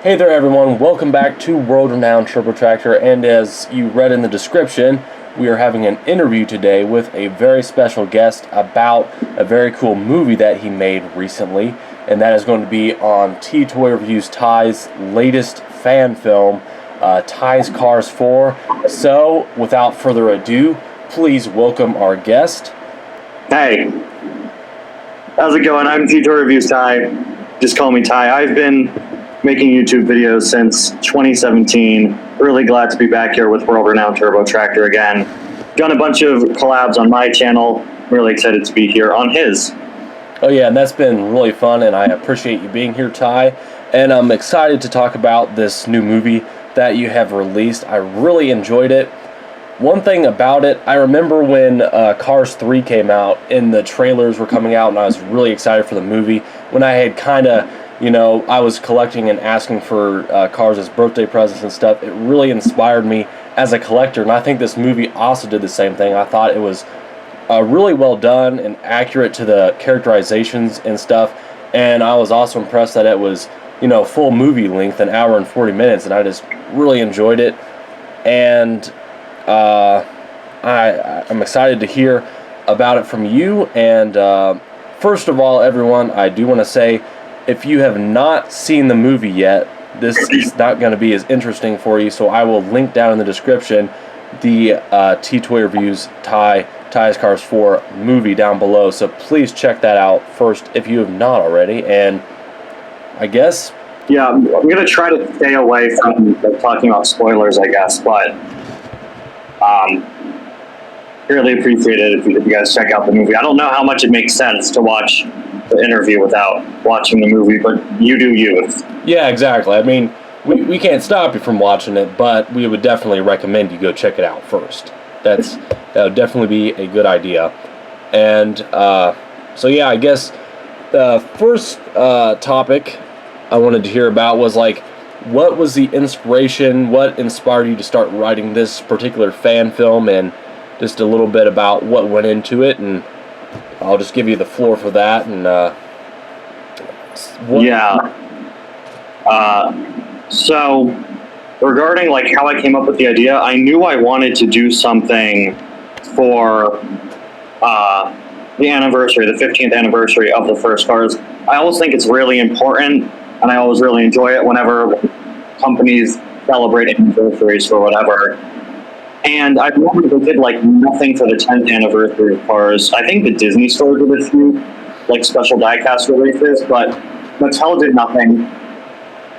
Hey there everyone, welcome back to World-Renowned Turbo Tractor, and as you read in the description, we are having an interview today with a very special guest about a very cool movie that he made recently, and that is going to be on T-Toy Reviews Ty's latest fan film, Ty's Cars 4. So, without further ado, please welcome our guest. Hey, how's it going? I'm T-Toy Reviews Ty. Just call me Ty. I've been making YouTube videos since 2017. Really glad to be back here with World-Renowned Turbo Tractor again. Done a bunch of collabs on my channel. Really excited to be here on his. Oh yeah, and that's been really fun, and I appreciate you being here, Ty. And I'm excited to talk about this new movie that you have released. I really enjoyed it. One thing about it, I remember when Cars 3 came out and the trailers were coming out, and I was really excited for the movie. When I had kind of, I was collecting and asking for cars as birthday presents and stuff. It really inspired me as a collector, and I think this movie also did the same thing. I thought it was really well done and accurate to the characterizations and stuff, and I was also impressed that it was, full movie length, an hour and 40 minutes, and I just really enjoyed it. And I'm excited to hear about it from you. And first of all, everyone, I do want to say, if you have not seen the movie yet, this is not going to be as interesting for you, so I will link down in the description the T-Toy Reviews Ty's Cars 4 movie down below, so please check that out first if you have not already. And I guess... Yeah, I'm going to try to stay away from talking about spoilers, I guess, but really appreciate it if you guys check out the movie. I don't know how much it makes sense to watch the interview without watching the movie, but you do you. Yeah, exactly. I mean, we can't stop you from watching it, but we would definitely recommend you go check it out first. That would definitely be a good idea. And so yeah, I guess the first topic I wanted to hear about was what was the inspiration, what inspired you to start writing this particular fan film, and just a little bit about what went into it, and I'll just give you the floor for that. And so regarding how I came up with the idea, I knew I wanted to do something for the anniversary, the 15th anniversary of the first Cars. I always think it's really important, and I always really enjoy it whenever companies celebrate anniversaries for whatever. And I remember they did nothing for the 10th anniversary of Cars. I think the Disney store did a few special diecast releases, but Mattel did nothing.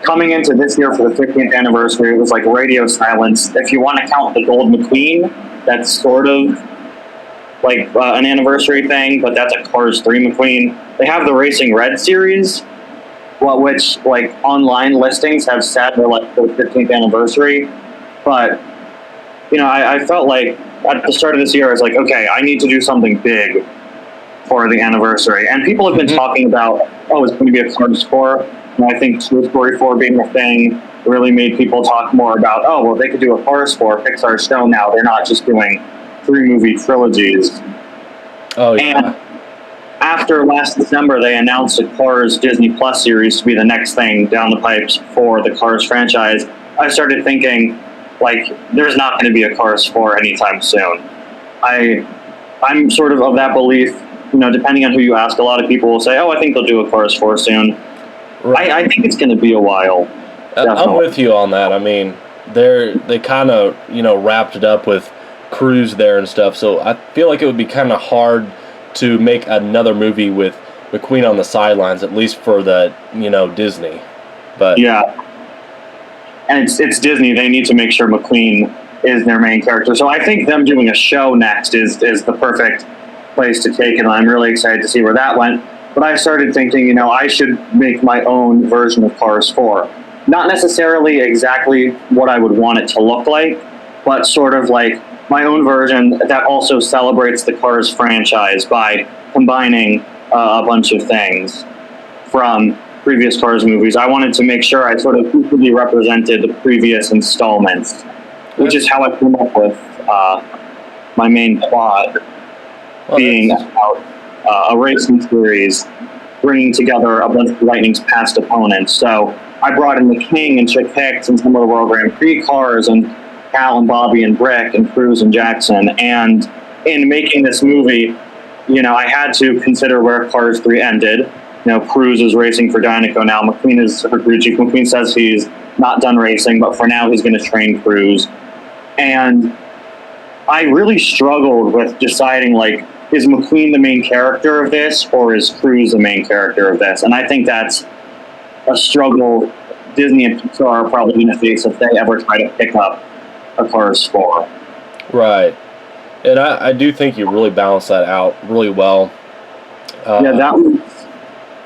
Coming into this year for the 15th anniversary, it was radio silence. If you want to count the gold McQueen, that's sort of an anniversary thing, but that's a Cars 3 McQueen. They have the Racing Red series, which online listings have said they're for the 15th anniversary, but I felt at the start of this year, I was okay, I need to do something big for the anniversary. And people have been talking about, it's going to be a Cars 4. And I think Toy Story 4 being a thing really made people talk more about, they could do a Cars 4. Pixar's shown now they're not just doing 3-movie trilogies. Oh, yeah. And after last December, they announced the Cars Disney Plus series to be the next thing down the pipes for the Cars franchise. I started thinking, there's not going to be a Cars 4 anytime soon. I'm sort of that belief, depending on who you ask, a lot of people will say, I think they'll do a Cars 4 soon. Right. I think it's going to be a while. I'm with you on that. I mean, they kind of, wrapped it up with Cruz there and stuff, so I feel like it would be kind of hard to make another movie with McQueen on the sidelines, at least for the, Disney. But yeah. And it's Disney. They need to make sure McQueen is their main character. So I think them doing a show next is the perfect place to take it. And I'm really excited to see where that went. But I started thinking, I should make my own version of Cars 4. Not necessarily exactly what I would want it to look like, but sort of my own version that also celebrates the Cars franchise by combining a bunch of things from previous Cars movies. I wanted to make sure I sort of equally represented the previous installments, which is how I came up with my main plot, being about a racing series bringing together a bunch of Lightning's past opponents. So I brought in the King and Chick Hicks and some of the World Grand Prix cars and Cal and Bobby and Brick and Cruz and Jackson. And in making this movie, I had to consider where Cars 3 ended. Cruz is racing for Dinoco now. McQueen is for Guido. McQueen says he's not done racing, but for now he's going to train Cruz. And I really struggled with deciding, is McQueen the main character of this, or is Cruz the main character of this? And I think that's a struggle Disney and Pixar are probably going to face if they ever try to pick up a Cars 4. Right. And I do think you really balanced that out really well. That was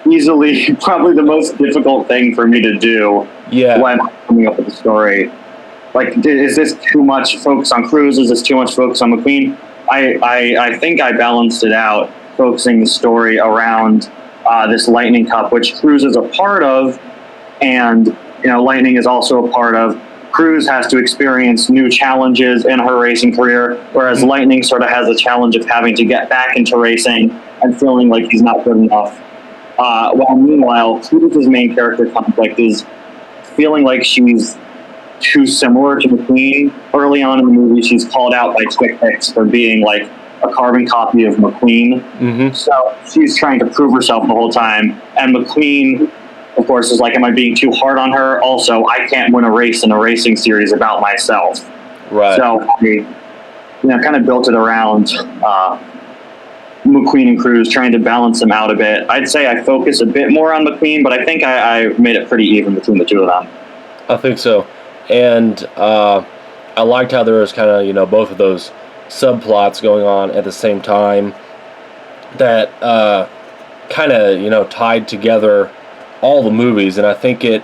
easily probably the most difficult thing for me to do when coming up with the story. Is this too much focus on Cruz? Is this too much focus on McQueen? I think I balanced it out, focusing the story around this Lightning Cup, which Cruz is a part of, and Lightning is also a part of. Cruz has to experience new challenges in her racing career, whereas Lightning sort of has a challenge of having to get back into racing and feeling like he's not good enough. While meanwhile, Cruz's main character conflict is feeling like she's too similar to McQueen. Early on in the movie, she's called out by Chick Hicks for being like a carbon copy of McQueen. Mm-hmm. So she's trying to prove herself the whole time. And McQueen, of course, is like, am I being too hard on her? Also, I can't win a race in a racing series about myself. Right. So I kind of built it around McQueen and Cruz, trying to balance them out a bit. I'd say I focus a bit more on McQueen, but I think I made it pretty even between the two of them. I think so. And I liked how there was kind of, both of those subplots going on at the same time that kind of, tied together all the movies. And I think it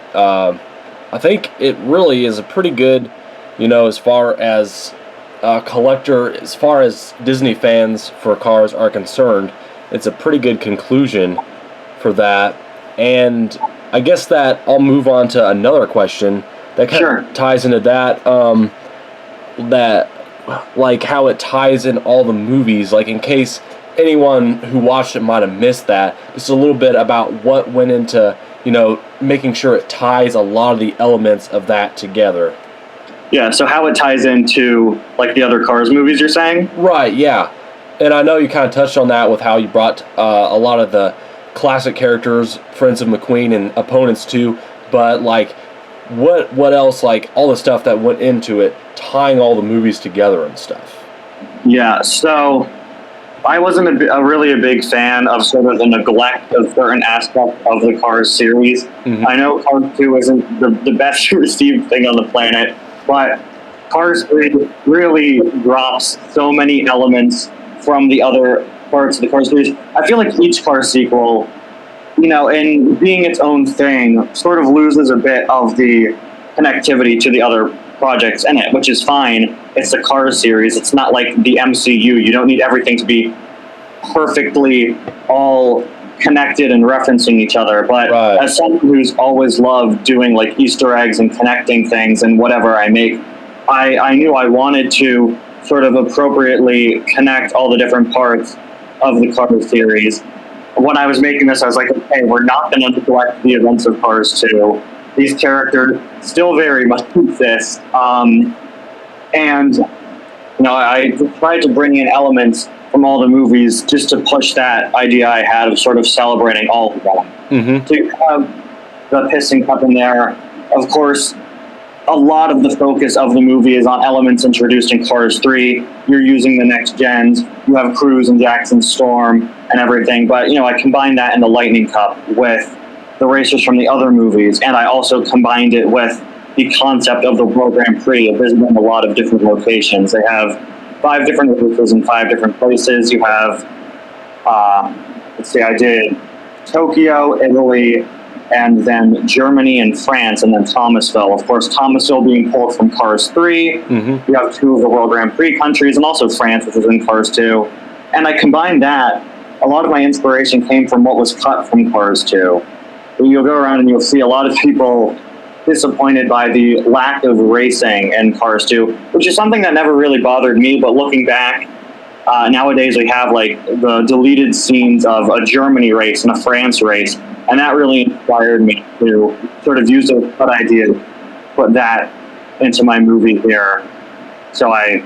really is a pretty good, as far as collector, as far as Disney fans for Cars are concerned, it's a pretty good conclusion for that. And I guess that I'll move on to another question that kind of ties into that, how it ties in all the movies, in case anyone who watched it might have missed that, just a little bit about what went into, making sure it ties a lot of the elements of that together. Yeah, so how it ties into, the other Cars movies, you're saying? Right, yeah. And I know you kind of touched on that with how you brought a lot of the classic characters, friends of McQueen and opponents too, but, what else, all the stuff that went into it, tying all the movies together and stuff? Yeah, so I wasn't really a big fan of sort of the neglect of certain aspects of the Cars series. Mm-hmm. I know Cars 2 isn't the best received thing on the planet, but Cars 3 really drops so many elements from the other parts of the Cars series. I feel like each Cars sequel, in being its own thing, sort of loses a bit of the connectivity to the other projects in it, which is fine. It's the Cars series. It's not like the MCU. You don't need everything to be perfectly all connected and referencing each other. But as someone who's always loved doing Easter eggs and connecting things and whatever I make, I knew I wanted to sort of appropriately connect all the different parts of the Cars series. When I was making this, I was like, okay, we're not going to neglect the events of Cars 2. These characters still very much exist. And I tried to bring in elements from all the movies just to push that idea I had of sort of celebrating all of them. Mm-hmm. So you have the Piston Cup in there. Of course, a lot of the focus of the movie is on elements introduced in Cars 3. You're using the next gens. You have Cruz and Jackson Storm and everything. But, I combined that in the Lightning Cup with the racers from the other movies. And I also combined it with the concept of the World Grand Prix of visiting a lot of different locations. They have 5 different races in 5 different places. You have, I did Tokyo, Italy, and then Germany and France, and then Thomasville. Of course, Thomasville being pulled from Cars 3. Mm-hmm. You have 2 of the World Grand Prix countries, and also France, which is in Cars 2. And I combined that. A lot of my inspiration came from what was cut from Cars 2. You'll go around and you'll see a lot of people disappointed by the lack of racing in Cars 2, which is something that never really bothered me, but looking back, nowadays we have the deleted scenes of a Germany race and a France race, and that really inspired me to sort of used a good idea, put that into my movie here. So I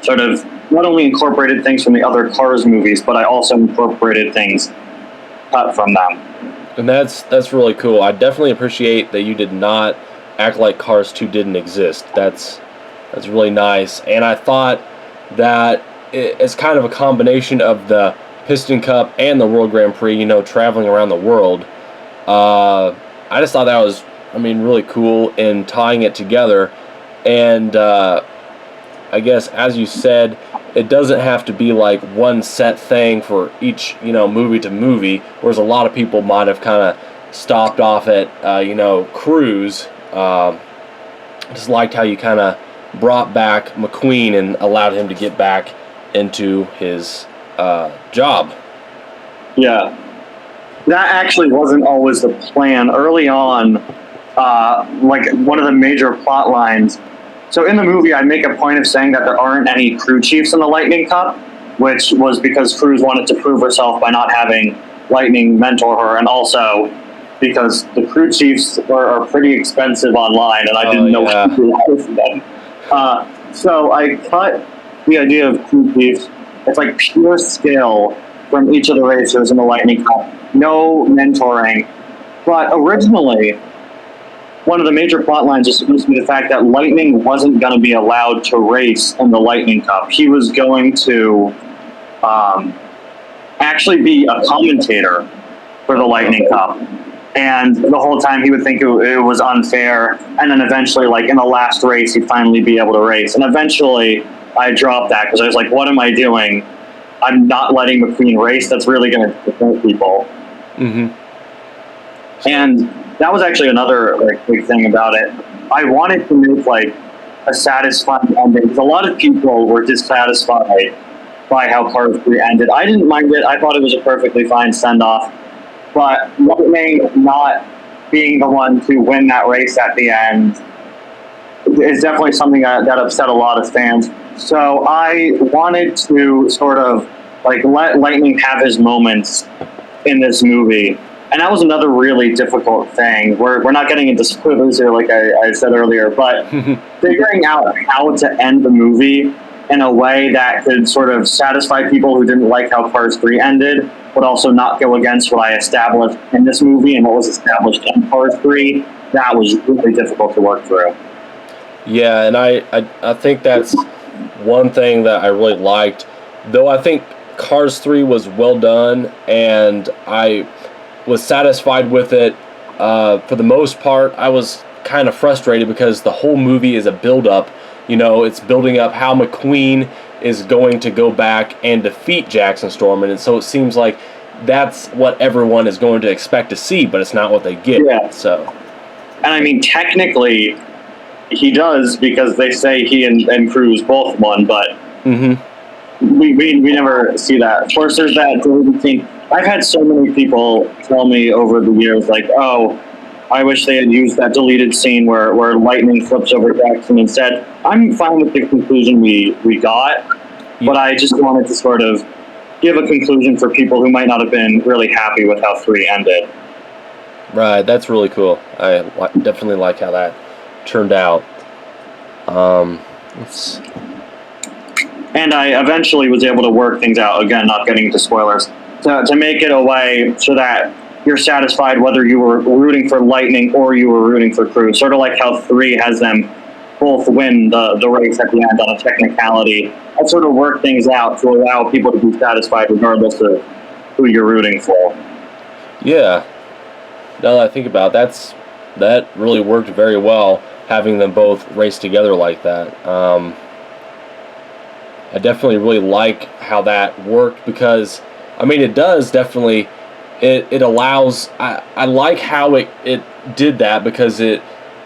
sort of not only incorporated things from the other Cars movies, but I also incorporated things cut from them. And that's really cool. I definitely appreciate that you did not act like Cars 2 didn't exist. That's really nice. And I thought that it's kind of a combination of the Piston Cup and the World Grand Prix, you know, traveling around the world. I just thought that was, really cool in tying it together. And I guess, as you said, it doesn't have to be like one set thing for each, movie to movie, whereas a lot of people might have kind of stopped off at, Cruz. Just liked how you kind of brought back McQueen and allowed him to get back into his job. Yeah. That actually wasn't always the plan. Early on, like one of the major plot lines. So in the movie, I make a point of saying that there aren't any crew chiefs in the Lightning Cup, which was because Cruz wanted to prove herself by not having Lightning mentor her, and also because the crew chiefs are pretty expensive online, and I didn't know what to do with them. So I cut the idea of crew chiefs. It's like pure skill from each of the racers in the Lightning Cup. No mentoring. But originally, one of the major plot lines was supposed to be the fact that Lightning wasn't going to be allowed to race in the Lightning Cup. He was going to actually be a commentator for the Lightning Cup. And the whole time he would think it was unfair. And then eventually, like in the last race, he'd finally be able to race. And eventually, I dropped that because I was like, what am I doing? I'm not letting McQueen race. That's really going to disappoint people. Mm-hmm. And that was actually another big thing about it. I wanted to make a satisfying ending because a lot of people were dissatisfied by how Cars 3 ended. I didn't mind it. I thought it was a perfectly fine send-off. But Lightning not being the one to win that race at the end is definitely something that upset a lot of fans. So I wanted to sort of let Lightning have his moments in this movie. And that was another really difficult thing. We're not getting into spoilers here, like I said earlier, but figuring out how to end the movie in a way that could sort of satisfy people who didn't like how Cars 3 ended, but also not go against what I established in this movie and what was established in Cars 3, that was really difficult to work through. Yeah, and I think that's one thing that I really liked. Though I think Cars 3 was well done, and I was satisfied with it. For the most part, I was kind of frustrated because the whole movie is a build-up. It's building up how McQueen is going to go back and defeat Jackson Storm, and so it seems like that's what everyone is going to expect to see, but it's not what they get. Yeah. So, and technically, he does because they say he and Cruz both won, but we never see that. Of course, there's that deleted scene. I've had so many people tell me over the years, oh, I wish they had used that deleted scene where Lightning flips over Jackson instead. I'm fine with the conclusion we got, but I just wanted to sort of give a conclusion for people who might not have been really happy with how 3 ended. Right, that's really cool. I definitely like how that turned out. And I eventually was able to work things out, again, not getting into spoilers, to make it a way so that you're satisfied whether you were rooting for Lightning or you were rooting for Cruz. Sort of like how 3 has them both win the race at the end on a technicality. I sort of work things out to allow people to be satisfied regardless of who you're rooting for. Yeah. Now that I think about it, that really worked very well, having them both race together like that. I definitely really like how that worked because, it does definitely, it allows, I like how it did that because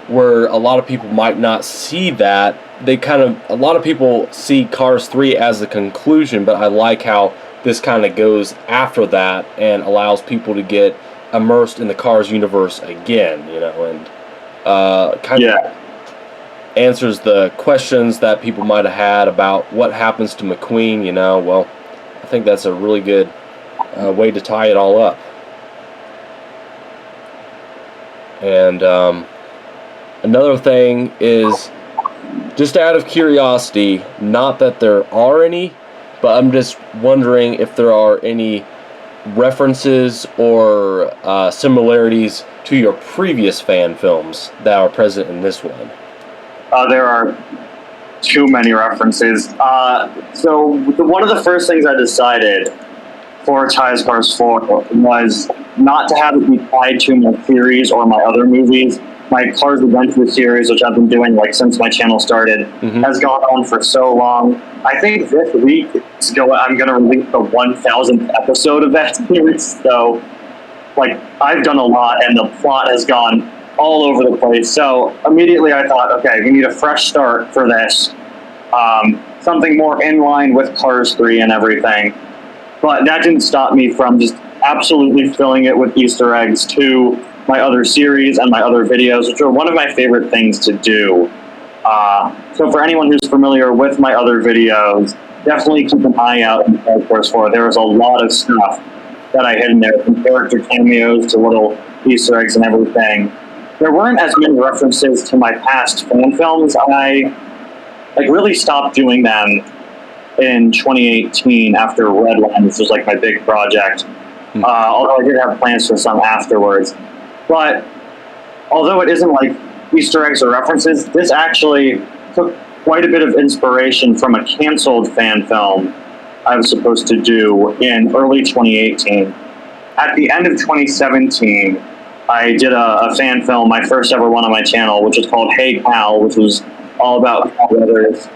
where a lot of people might not see that, a lot of people see Cars 3 as the conclusion, but I like how this kind of goes after that and allows people to get immersed in the Cars universe again, and kind of answers the questions that people might have had about what happens to McQueen, well, I think that's a really good way to tie it all up. And another thing is, just out of curiosity, not that there are any, but I'm just wondering if there are any references or similarities to your previous fan films that are present in this one. There are too many references. One of the first things I decided for Diecast Cars 4 was not to have it be tied to my series or my other movies. My Cars Adventure series, which I've been doing like since my channel started, has gone on for so long. I think this week I'm going to release the 1000th episode of that series. So, like, I've done a lot, and the plot has gone all over the place. So immediately I thought, okay, we need a fresh start for this. Something more in line with Cars 3 and everything. But that didn't stop me from just absolutely filling it with Easter eggs to my other series and my other videos, which are one of my favorite things to do. So for anyone who's familiar with my other videos, definitely keep an eye out in Diecast Cars 4. There's a lot of stuff that I hid in there, from character cameos to little Easter eggs and everything. There weren't as many references to my past fan films. I really stopped doing them in 2018 after Redline, which was like my big project. Although I did have plans for some afterwards. But although it isn't like Easter eggs or references, this actually took quite a bit of inspiration from a canceled fan film I was supposed to do in early 2018. At the end of 2017, I did a fan film, my first ever one on my channel, which was called Hey Cal, which was all about Cal Weathers.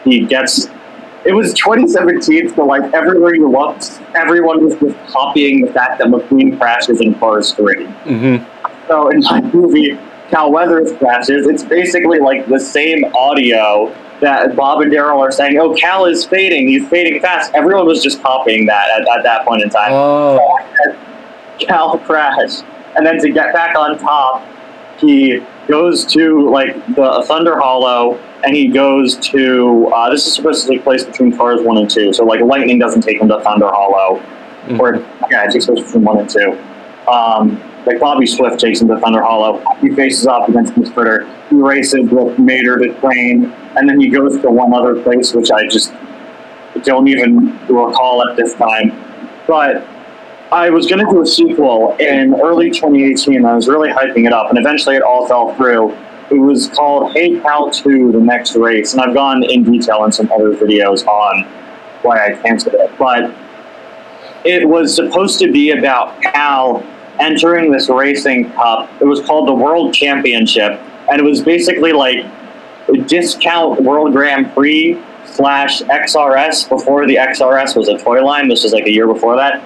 It was 2017, so like everywhere you looked, everyone was just copying the fact that McQueen crashes in Cars 3. So in my movie, Cal Weathers crashes, it's basically like the same audio that Bob and Daryl are saying, oh, Cal is fading, he's fading fast. Everyone was just copying that at that point in time. Oh. Cal crash. And then to get back on top, he goes to like the Thunder Hollow, and he goes to, this is supposed to take place between Cars 1 and 2, so like lightning doesn't take him to Thunder Hollow. Or, yeah, it takes place between 1 and 2. Like Bobby Swift takes him to Thunder Hollow. He faces off against Miss Fritter. He races with Mater to train, and then he goes to one other place, which I just don't even recall at this time. But I was going to do a sequel in early 2018. I was really hyping it up, and eventually it all fell through. It was called Hey Cal 2, The Next Race, and I've gone in detail in some other videos on why I canceled it. But it was supposed to be about Cal entering this racing cup. It was called the World Championship, and it was basically like a discount World Grand Prix / XRS before the XRS was a toy line. This was like a year before that.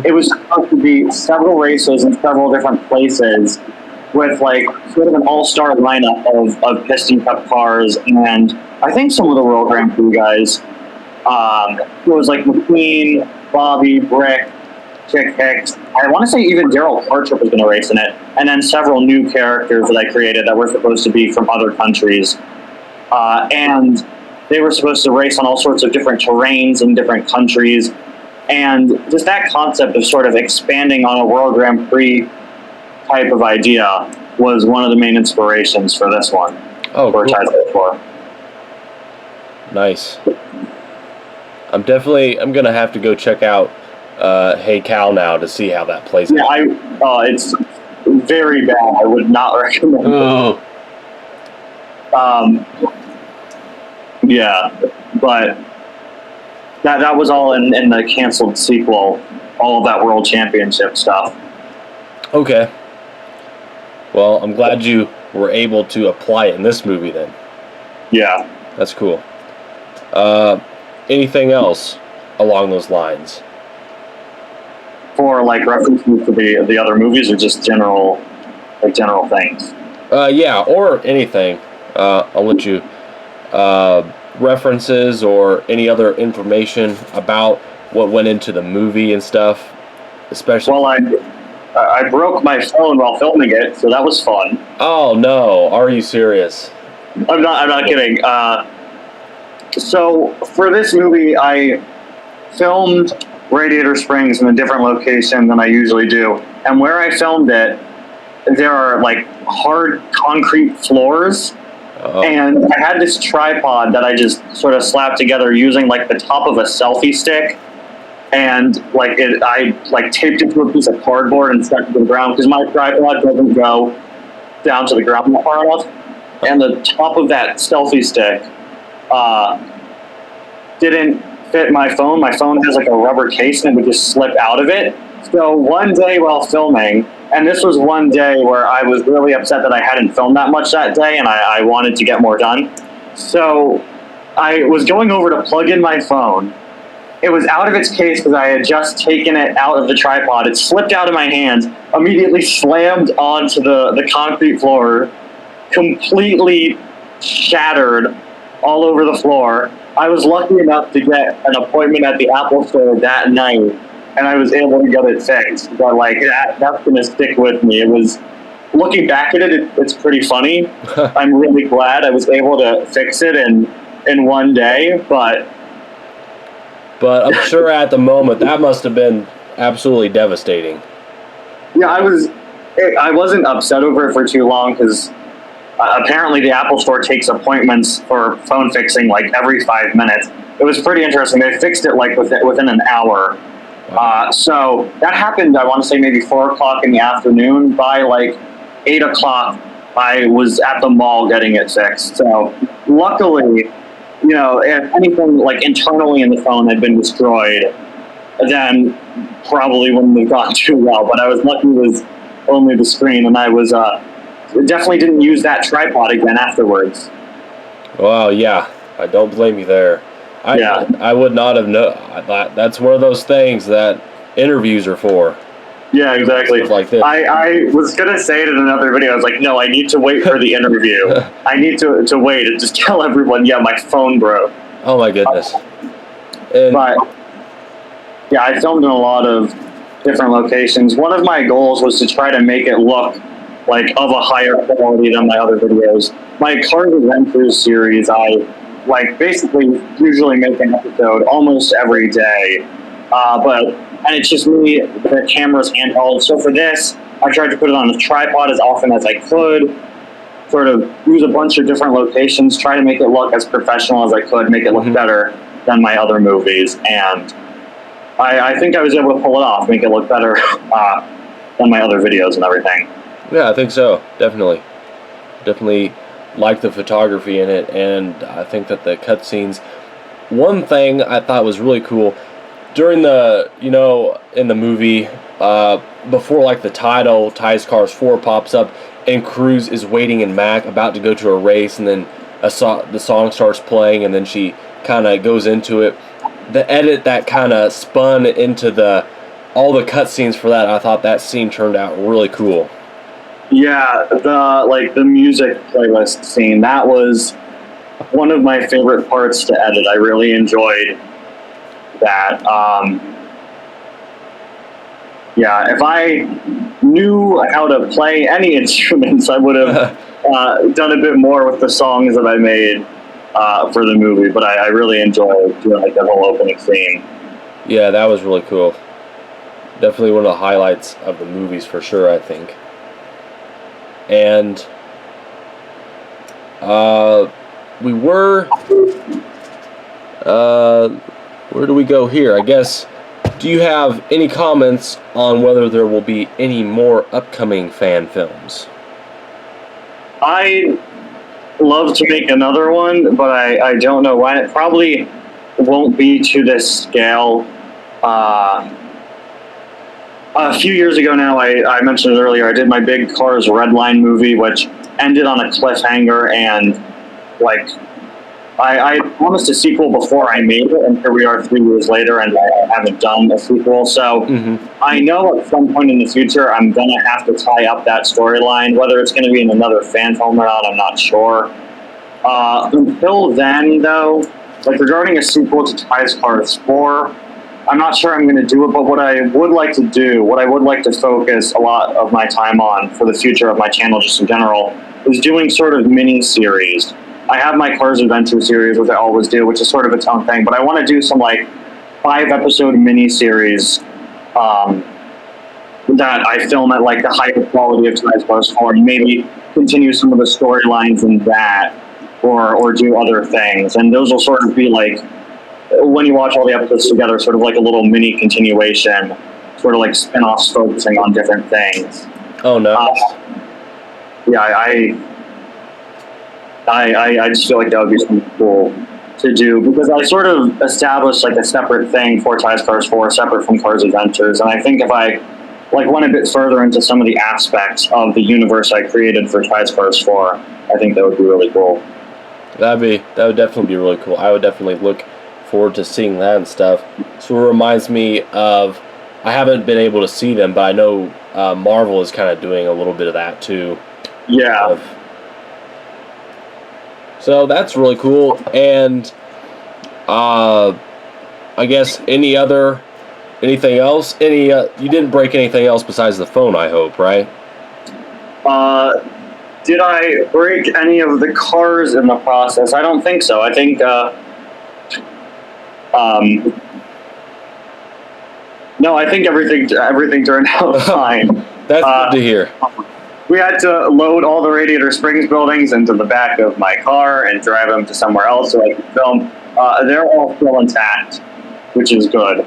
It was supposed to be several races in several different places with like sort of an all-star lineup of Piston Cup cars, and I think some of the World Grand Prix guys. It was like McQueen, Bobby, Brick, Hicks. I want to say even Daryl Partridge was going to race in it, and then several new characters that I created that were supposed to be from other countries. And they were supposed to race on all sorts of different terrains in different countries. And just that concept of sort of expanding on a World Grand Prix type of idea was one of the main inspirations for this one. Oh, cool. Nice. I'm going to have to go check out Hey Cal now to see how that plays out. Yeah, it's very bad. I would not recommend it. Yeah, but that was all in the canceled sequel, all of that World Championship stuff. Okay. Well, I'm glad you were able to apply it in this movie then. Yeah. That's cool. Anything else along those lines? For like references to the other movies, or just general things? Yeah, or anything. I'll let you references or any other information about what went into the movie and stuff, especially. Well, I broke my phone while filming it, so that was fun. Oh no! Are you serious? I'm not kidding. So for this movie, I filmed Radiator Springs in a different location than I usually do, and where I filmed it, there are like hard concrete floors. Oh. And I had this tripod that I just sort of slapped together using like the top of a selfie stick, and I taped it to a piece of cardboard and stuck it to the ground because my tripod doesn't go down to the ground far enough. And the top of that selfie stick didn't fit my phone. My phone has like a rubber case and it would just slip out of it. So one day while filming, and this was one day where I was really upset that I hadn't filmed that much that day and I wanted to get more done. So I was going over to plug in my phone. It was out of its case because I had just taken it out of the tripod. It slipped out of my hands, immediately slammed onto the concrete floor, completely shattered all over the floor. I was lucky enough to get an appointment at the Apple Store that night, and I was able to get it fixed. But like that's gonna stick with me. It was, looking back at it, it's pretty funny. I'm really glad I was able to fix it in one day, but I'm sure at the moment that must have been absolutely devastating. Yeah, I wasn't upset over it for too long because apparently the Apple Store takes appointments for phone fixing like every 5 minutes. It was pretty interesting. They fixed it like within an hour. Wow. So that happened, I want to say maybe 4 o'clock in the afternoon. By like 8 o'clock, I was at the mall getting it fixed. So luckily, if anything like internally in the phone had been destroyed, then probably wouldn't have gone too well. But I was lucky it was only the screen, and I was definitely didn't use that tripod again afterwards. Well, yeah, I don't blame you there. I would not have known. That's one of those things that interviews are for. Yeah, exactly. Stuff like this. I was going to say it in another video. I was like, no, I need to wait for the interview. I need to wait and just tell everyone, yeah, my phone broke. Oh, my goodness. But, yeah, I filmed in a lot of different locations. One of my goals was to try to make it look like of a higher quality than my other videos. My Cars Adventures series, I basically usually make an episode almost every day. And it's just me, the camera's handheld. So for this, I tried to put it on a tripod as often as I could, sort of use a bunch of different locations, try to make it look as professional as I could, make it look better than my other movies. And I think I was able to pull it off, make it look better than my other videos and everything. Yeah, I think so. Definitely. Definitely like the photography in it, and I think that the cutscenes. One thing I thought was really cool during the, in the movie, before like the title, Diecast Cars 4 pops up, and Cruz is waiting in Mac, about to go to a race, and then the song starts playing, and then she kind of goes into it. The edit that kind of spun into all the cutscenes for that, I thought that scene turned out really cool. Yeah, the music playlist scene, that was one of my favorite parts to edit. I really enjoyed that. Yeah, if I knew how to play any instruments, I would have done a bit more with the songs that I made for the movie, but I really enjoyed doing like that whole opening scene. Yeah, that was really cool. Definitely one of the highlights of the movies for sure, I think. And we were, where do we go here? I guess, do you have any comments on whether there will be any more upcoming fan films? I love to make another one, but I don't know when. It probably won't be to this scale. A few years ago now, I mentioned it earlier, I did my big Cars Redline movie, which ended on a cliffhanger, and I promised a sequel before I made it, and here we are 3 years later, and I haven't done a sequel. So I know at some point in the future I'm going to have to tie up that storyline. Whether it's going to be in another fan film or not, I'm not sure. Until then, though, regarding a sequel to Diecast Cars 4, I'm not sure I'm going to do it, but what I would like to do, what I would like to focus a lot of my time on for the future of my channel just in general, is doing sort of mini-series. I have my Cars Adventure series, which I always do, which is sort of its own thing, but I want to do some 5-episode mini-series that I film at like the higher quality of Diecast Cars 4, and maybe continue some of the storylines in that, or do other things. And those will sort of be like, when you watch all the episodes together, sort of like a little mini continuation, sort of like spin-offs focusing on different things. Oh, nice. Yeah, I just feel like that would be something cool to do, because I sort of established like a separate thing for Diecast Cars 4, separate from Cars Adventures, and I think if I like went a bit further into some of the aspects of the universe I created for Diecast Cars 4, I think that would be really cool. That would definitely be really cool. I would definitely look forward to seeing that and stuff. So it reminds me of, I haven't been able to see them, but I know Marvel is kind of doing a little bit of that too. Yeah. So that's really cool. And I guess anything else? You didn't break anything else besides the phone, I hope, right? Did I break any of the cars in the process? I don't think so. I think, no, I think everything turned out fine. That's good to hear. We had to load all the Radiator Springs buildings into the back of my car and drive them to somewhere else so I could film. They're all still intact, which is good.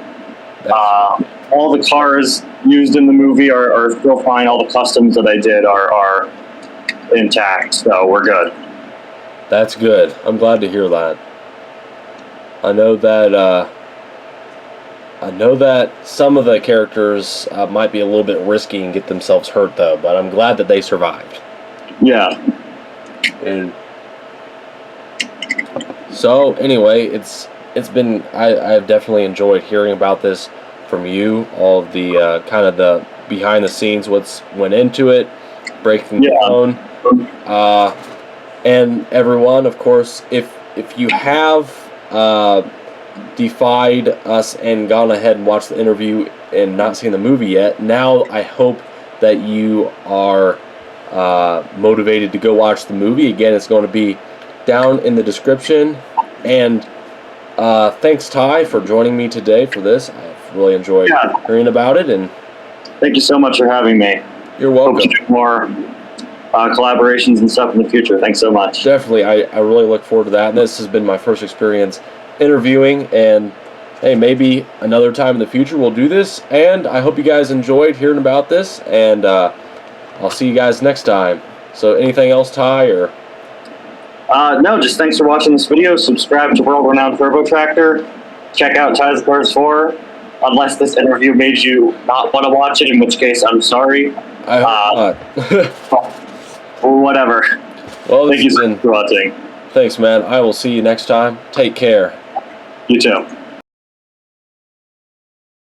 All the cars used in the movie are still fine. All the customs that I did are intact, so we're good. That's good. I'm glad to hear that. I know that some of the characters might be a little bit risky and get themselves hurt, though, but I'm glad that they survived. Yeah. And so, anyway, it's been, I've definitely enjoyed hearing about this from you, all of the kind of the behind the scenes, what's went into it, breaking the phone. And everyone, of course, if you have defied us and gone ahead and watched the interview and not seen the movie yet, now I hope that you are motivated to go watch the movie. Again, it's going to be down in the description. And thanks, Ty, for joining me today for this. I've really enjoyed hearing about it. And thank you so much for having me. You're welcome. Hope to do more collaborations and stuff in the future. Thanks so much. Definitely. I really look forward to that. And this has been my first experience interviewing, and hey, maybe another time in the future we'll do this. And I hope you guys enjoyed hearing about this, and I'll see you guys next time. So anything else, Ty, or no, just thanks for watching this video. Subscribe to World Renowned Turbo Tractor. Check out Diecast Cars 4, unless this interview made you not want to watch it, in which case I'm sorry. I hope not. Or whatever. Well, thank you for watching. Thanks, man. I will see you next time. Take care. You too.